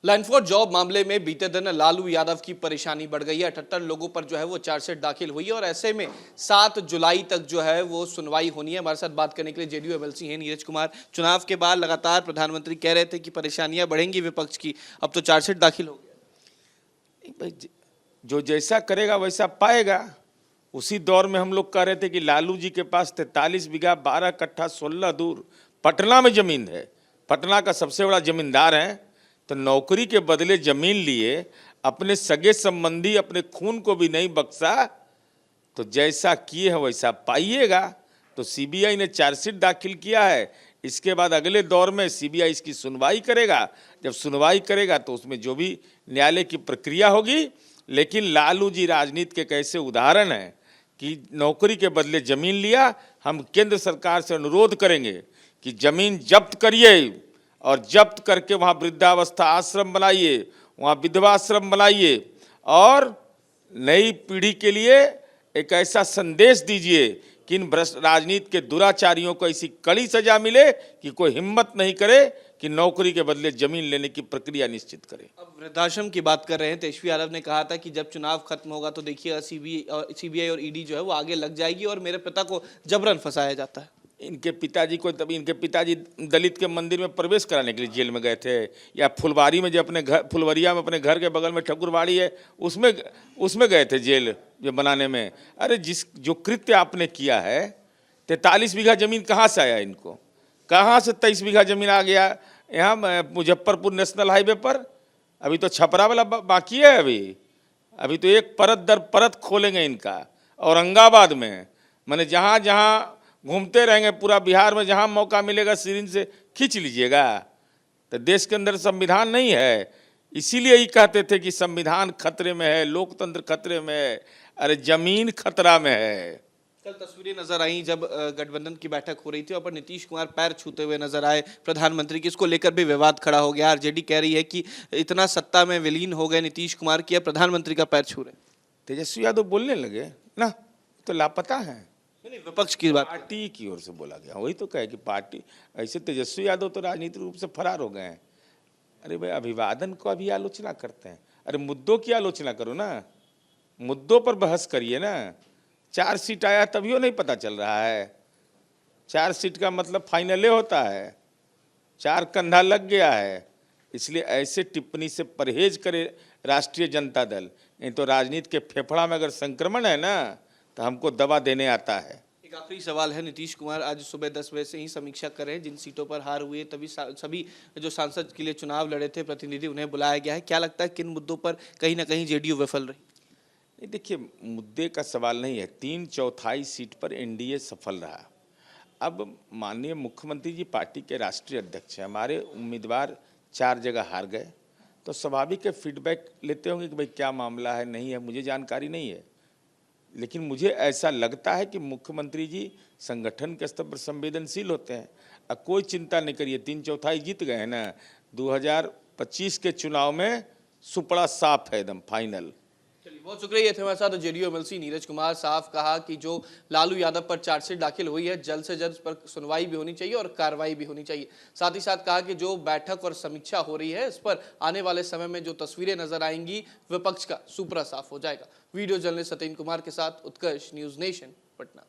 Line for job मामले में बीते दिन लालू यादव की परेशानी बढ़ गई है। 78 लोगों पर जो है वो चार्जशीट दाखिल हुई है और ऐसे में 7 जुलाई तक जो है वो सुनवाई होनी है। हमारे साथ बात करने के लिए जेडीयू एमएलसी हैं नीरज कुमार। चुनाव के बाद लगातार प्रधानमंत्री कह रहे थे कि परेशानियां बढ़ेंगी विपक्ष की, अब तो चार्जशीट दाखिल हो गया। जो जैसा करेगा वैसा पाएगा। उसी दौर में हम लोग कह रहे थे कि लालू जी के पास 43 बीघा 12 कट्ठा 16 दूर पटना में जमीन है, पटना का सबसे बड़ा जमींदार है, तो नौकरी के बदले जमीन लिए, अपने सगे संबंधी अपने खून को भी नहीं बख्शा, तो जैसा किए है वैसा पाइएगा। तो सीबीआई ने चार्जशीट दाखिल किया है। इसके बाद अगले दौर में सीबीआई इसकी सुनवाई करेगा। जब सुनवाई करेगा तो उसमें जो भी न्यायालय की प्रक्रिया होगी। लेकिन लालू जी राजनीति के कैसे उदाहरण हैं कि नौकरी के बदले जमीन लिया। हम केंद्र सरकार से अनुरोध करेंगे कि जमीन जब्त करिए और जब्त करके वहाँ वृद्धावस्था आश्रम बनाइए, वहाँ विधवा आश्रम बनाइए और नई पीढ़ी के लिए एक ऐसा संदेश दीजिए कि इन भ्रष्ट राजनीति के दुराचारियों को ऐसी कड़ी सजा मिले कि कोई हिम्मत नहीं करे कि नौकरी के बदले जमीन लेने की प्रक्रिया निश्चित करे। अब वृद्धाश्रम की बात कर रहे हैं। तेजस्वी यादव ने कहा था कि जब चुनाव खत्म होगा तो देखिएगा सीबीआई और ईडी जो है वो आगे लग जाएगी और मेरे पिता को जबरन फंसाया जाता है। इनके पिताजी को, तभी इनके पिताजी दलित के मंदिर में प्रवेश कराने के लिए जेल में गए थे, या फुलवारी में जो अपने घर, फुलवरिया में अपने घर के बगल में ठकुरबाड़ी है उसमें गए थे जेल जो बनाने में। अरे जो कृत्य आपने किया है, 43 बीघा जमीन कहाँ से आया इनको? कहाँ से 23 बीघा जमीन आ गया यहाँ मुजफ्फरपुर नेशनल हाईवे पर? अभी तो छपरा वाला बाकी है। अभी तो एक परत दर परत खोलेंगे इनका। औरंगाबाद में मैंने जहाँ जहाँ घूमते रहेंगे पूरा बिहार में, जहाँ मौका मिलेगा सिरिंज से खींच लीजिएगा। तो देश के अंदर संविधान नहीं है, इसीलिए ही कहते थे कि संविधान खतरे में है, लोकतंत्र खतरे में है। अरे जमीन खतरा में है। कल तस्वीरें नजर आई जब गठबंधन की बैठक हो रही थी और पर नीतीश कुमार पैर छूते हुए नजर आए प्रधानमंत्री की। इसको लेकर भी विवाद खड़ा हो गया। आरजेडी कह रही है कि इतना सत्ता में विलीन हो गए नीतीश कुमार की, अब प्रधानमंत्री का पैर छू रहे। तेजस्वी यादव बोलने लगे ना, तो लापता है। नहीं, विपक्ष की बात पार्टी की ओर से बोला गया, वही तो कहे कि पार्टी ऐसे। तेजस्वी यादव तो राजनीतिक रूप से फरार हो गए हैं। अरे भाई, अभिवादन को अभी आलोचना करते हैं। अरे मुद्दों की आलोचना करो ना, मुद्दों पर बहस करिए ना। 4 सीट आया तभियो नहीं पता चल रहा है। 4 सीट का मतलब फाइनले होता है, 4 कंधा लग गया है। इसलिए ऐसे टिप्पणी से परहेज करे राष्ट्रीय जनता दल। नहीं तो राजनीति के फेफड़ा में अगर संक्रमण है ना, तो हमको दवा देने आता है। एक आखिरी सवाल है। नीतीश कुमार आज सुबह 10 बजे से ही समीक्षा कर रहे हैं। जिन सीटों पर हार हुई है तभी सभी जो सांसद के लिए चुनाव लड़े थे प्रतिनिधि, उन्हें बुलाया गया है। क्या लगता है किन मुद्दों पर कहीं ना कहीं जेडीयू विफल रही? नहीं, देखिए, मुद्दे का सवाल नहीं है। 3/4 सीट पर एनडीए सफल रहा। अब माननीय मुख्यमंत्री जी पार्टी के राष्ट्रीय अध्यक्ष हैं, हमारे उम्मीदवार 4 जगह हार गए, तो स्वाभाविक है फीडबैक लेते होंगे कि भाई क्या मामला है, नहीं है, मुझे जानकारी नहीं है। लेकिन मुझे ऐसा लगता है कि मुख्यमंत्री जी संगठन के स्तर पर संवेदनशील होते हैं। अब कोई चिंता नहीं करिए, 3/4 जीत गए हैं ना। 2025 के चुनाव में सुपड़ा साफ है, एकदम फाइनल। चलिए, बहुत शुक्रिया। ये थे हमारे साथ जेडीयू एमएलसी नीरज कुमार। साफ कहा कि जो लालू यादव पर चार्जशीट दाखिल हुई है, जल्द से जल्द पर सुनवाई भी होनी चाहिए और कार्रवाई भी होनी चाहिए। साथ ही साथ कहा कि जो बैठक और समीक्षा हो रही है, इस पर आने वाले समय में जो तस्वीरें नजर आएंगी विपक्ष का सुपड़ा साफ हो जाएगा। वीडियो जर्नलिस्ट सत्येंद्र कुमार के साथ उत्कर्ष, न्यूज नेशन, पटना।